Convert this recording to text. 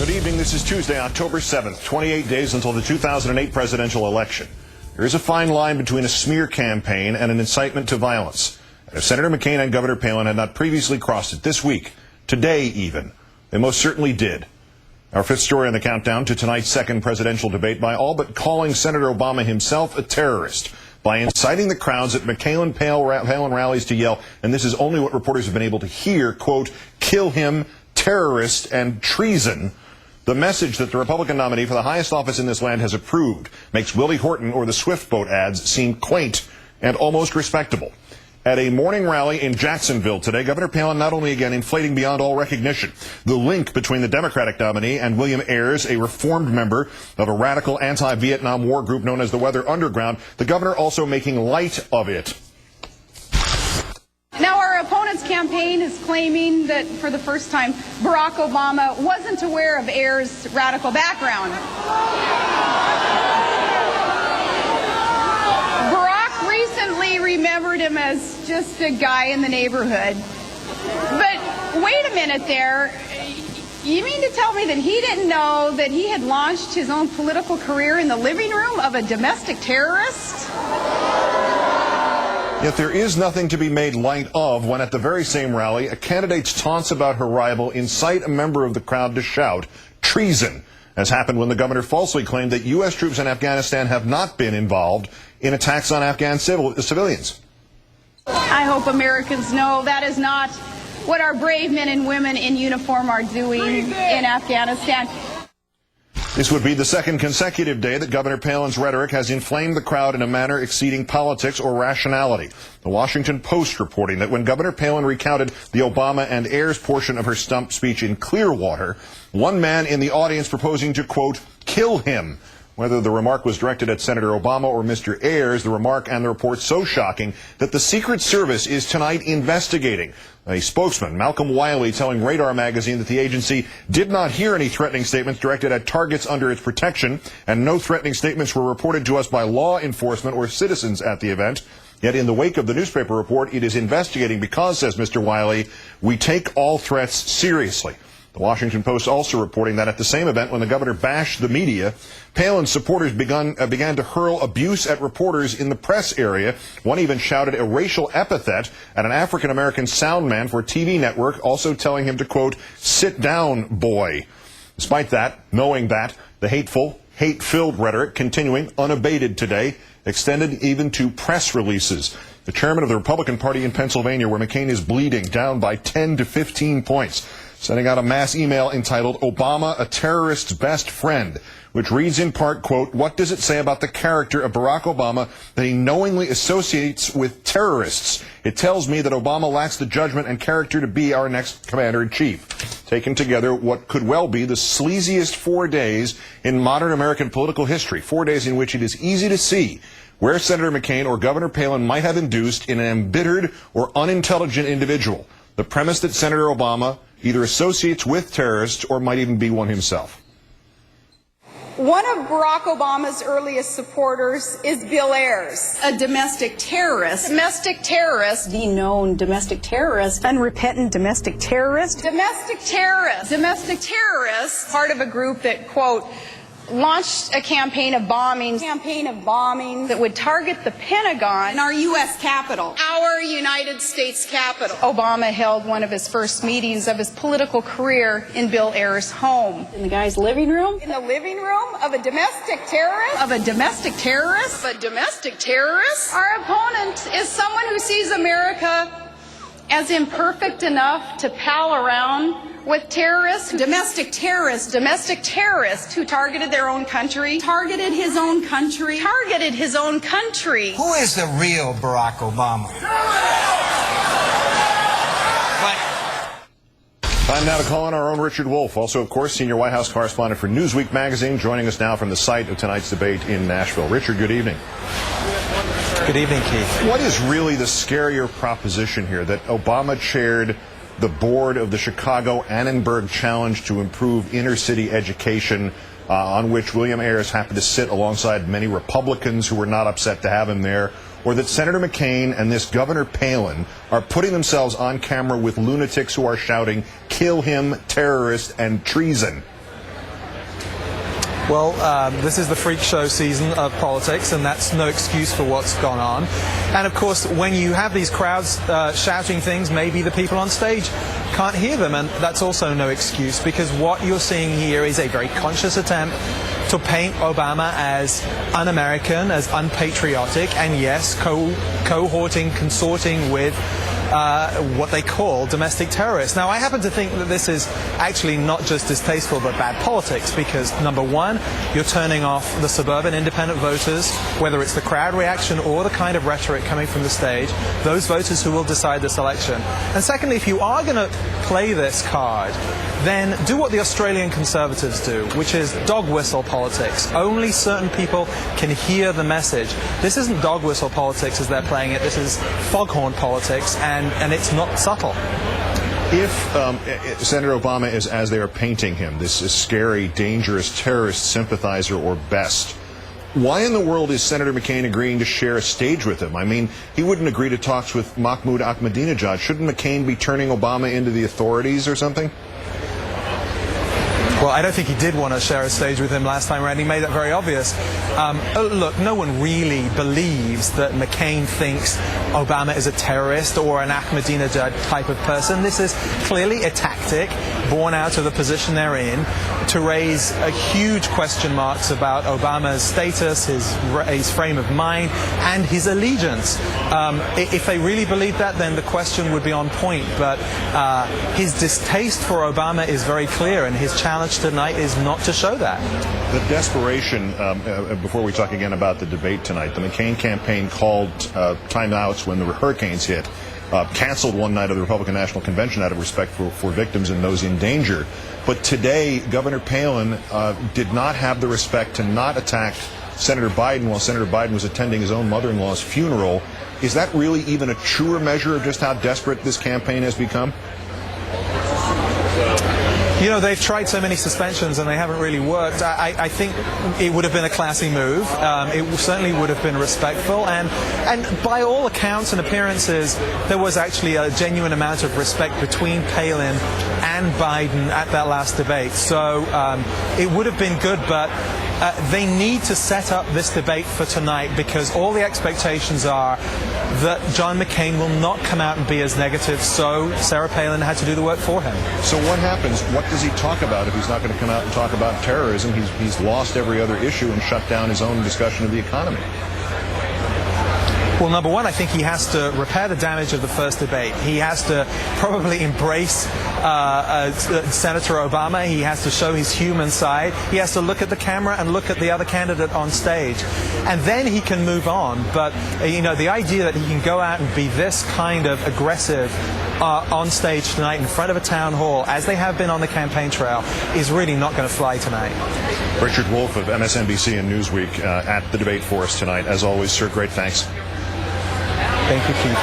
Good evening. This is Tuesday, October 7th, 28 days until the 2008 presidential election. There is a fine line between a smear campaign and an incitement to violence. And if Senator McCain and Governor Palin had not previously crossed it this week, today even, they most certainly did. Our fifth story on the countdown to tonight's second presidential debate, by all but calling Senator Obama himself a terrorist, by inciting the crowds at McCain and Palin rallies to yell, and this is only what reporters have been able to hear, quote, "kill him, terrorist, and treason." The message that the Republican nominee for the highest office in this land has approved makes Willie Horton or the Swift boat ads seem quaint and almost respectable. At a morning rally in Jacksonville today, Governor Palin not only again inflating beyond all recognition the link between the Democratic nominee and William Ayers, a reformed member of a radical anti-Vietnam War group known as the Weather Underground, the governor also making light of it. Now, our opponent's campaign is claiming that for the first time, Barack Obama wasn't aware of Ayers' radical background. Barack recently remembered him as just a guy in the neighborhood. But wait a minute there. You mean to tell me that he didn't know that he had launched his own political career in the living room of a domestic terrorist? Yet there is nothing to be made light of when at the very same rally, a candidate's taunts about her rival incite a member of the crowd to shout treason, as happened when the governor falsely claimed that U.S. troops in Afghanistan have not been involved in attacks on Afghan civilians. I hope Americans know that is not what our brave men and women in uniform are doing in Afghanistan. This would be the second consecutive day that Governor Palin's rhetoric has inflamed the crowd in a manner exceeding politics or rationality. The Washington Post reporting that when Governor Palin recounted the Obama and Ayers portion of her stump speech in Clearwater, one man in the audience proposing to, quote, kill him. Whether the remark was directed at Senator Obama or Mr. Ayers, the remark and the report so shocking that the Secret Service is tonight investigating. A spokesman, Malcolm Wiley, telling Radar magazine that the agency did not hear any threatening statements directed at targets under its protection, and no threatening statements were reported to us by law enforcement or citizens at the event. Yet in the wake of the newspaper report, it is investigating because, says Mr. Wiley, we take all threats seriously. The Washington Post also reporting that at the same event, when the governor bashed the media, Palin's supporters began to hurl abuse at reporters in the press area. One even shouted a racial epithet at an African-American sound man for a TV network, also telling him to, quote, sit down, boy. Despite that, knowing that, the hateful, hate-filled rhetoric continuing unabated today, extended even to press releases. The chairman of the Republican Party in Pennsylvania, where McCain is bleeding, down by 10 to 15 points, sending out a mass email entitled Obama, a Terrorist's Best Friend, which reads in part, quote, what does it say about the character of Barack Obama that he knowingly associates with terrorists? It tells me that Obama lacks the judgment and character to be our next commander-in-chief. Taken together, what could well be the sleaziest 4 days in modern American political history, 4 days in which it is easy to see where Senator McCain or Governor Palin might have induced in an embittered or unintelligent individual the premise that Senator Obama either associates with terrorists or might even be one himself. One of Barack Obama's earliest supporters is Bill Ayers, a domestic terrorist. Domestic terrorist. The known domestic terrorist. Unrepentant domestic terrorist. Domestic terrorist. Domestic terrorist. Part of a group that, quote, launched a campaign of bombings that would target the Pentagon and our U.S. Capitol, our United States Capitol. Obama held one of his first meetings of his political career in Bill Ayers' home. In the guy's living room? In the living room of a domestic terrorist? Of a domestic terrorist? Of a domestic terrorist? Our opponent is someone who sees America as imperfect enough to pal around with terrorists, domestic terrorists who targeted their own country, targeted his own country. Who is the real Barack Obama? Time now to call on our own Richard Wolffe, also, of course, senior White House correspondent for Newsweek magazine, joining us now from the site of tonight's debate in Nashville. Richard, good evening. Good evening, Keith. What is really the scarier proposition here, that Obama chaired the board of the Chicago Annenberg Challenge to improve inner-city education, on which William Ayers happened to sit alongside many Republicans who were not upset to have him there, or that Senator McCain and this Governor Palin are putting themselves on camera with lunatics who are shouting, kill him, terrorist, and treason? Well, this is the freak show season of politics, and that's no excuse for what's gone on. And of course, when you have these crowds shouting things, maybe the people on stage can't hear them, and that's also no excuse, because what you're seeing here is a very conscious attempt to paint Obama as un-American, as unpatriotic, and yes, cohorting, consorting with what they call domestic terrorists. Now, I happen to think that this is actually not just distasteful but bad politics, because number one, you're turning off the suburban independent voters, whether it's the crowd reaction or the kind of rhetoric coming from the stage, those voters who will decide this election. And secondly, if you are going to play this card, then do what the Australian Conservatives do, which is dog whistle politics. Only certain people can hear the message. This isn't dog whistle politics as they're playing it. This is foghorn politics, and it's not subtle. If Senator Obama is, as they are painting him, this scary, dangerous terrorist sympathizer or best, why in the world is Senator McCain agreeing to share a stage with him? I mean, he wouldn't agree to talks with Mahmoud Ahmadinejad. Shouldn't McCain be turning Obama into the authorities or something? Well, I don't think he did want to share a stage with him last time around. He made that very obvious. Look, no one really believes that McCain thinks Obama is a terrorist or an Ahmadinejad type of person. This is clearly a tactic born out of the position they're in to raise huge question marks about Obama's status, his frame of mind, and his allegiance. If they really believe that, then the question would be on point. But his distaste for Obama is very clear, and his challenge tonight is not to show that. The desperation, before we talk again about the debate tonight, the McCain campaign called timeouts when the hurricanes hit, canceled one night of the Republican National Convention out of respect for victims and those in danger. But today, Governor Palin did not have the respect to not attack Senator Biden while Senator Biden was attending his own mother-in-law's funeral. Is that really even a truer measure of just how desperate this campaign has become? You know, they've tried so many suspensions and they haven't really worked. I think it would have been a classy move. It certainly would have been respectful. And by all accounts and appearances, there was actually a genuine amount of respect between Palin and Biden at that last debate. So it would have been good, but they need to set up this debate for tonight, because all the expectations are that John McCain will not come out and be as negative, so Sarah Palin had to do the work for him. So what happens? What does he talk about if he's not going to come out and talk about terrorism? He's lost every other issue and shut down his own discussion of the economy. Well, number one, I think he has to repair the damage of the first debate. He has to probably embrace Senator Obama. He has to show his human side. He has to look at the camera and look at the other candidate on stage. And then he can move on. But, you know, the idea that he can go out and be this kind of aggressive on stage tonight in front of a town hall, as they have been on the campaign trail, is really not going to fly tonight. Richard Wolffe of MSNBC and Newsweek at the debate for us tonight. As always, sir, great thanks. Thank you, Keith.